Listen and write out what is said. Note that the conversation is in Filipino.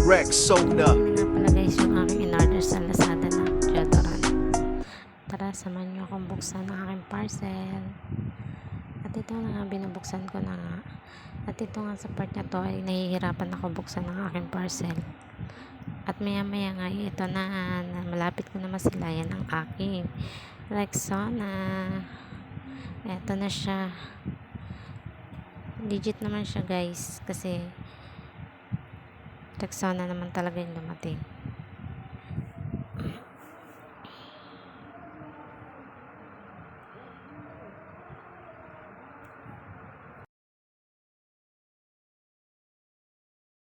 Rexona. Nga pala guys yung aking in-order sa Lazada na deodorant. Tara, samahan nyo akong buksan ang aking parcel. At ito na nga, binubuksan ko na nga. At ito nga sa part na to ay nahihirapan ako buksan ang aking parcel. At maya maya nga ito na malapit ko na masilayan ang aking Rexona. Ito na siya. Legit naman siya guys kasi Rexona naman talaga yung dumating.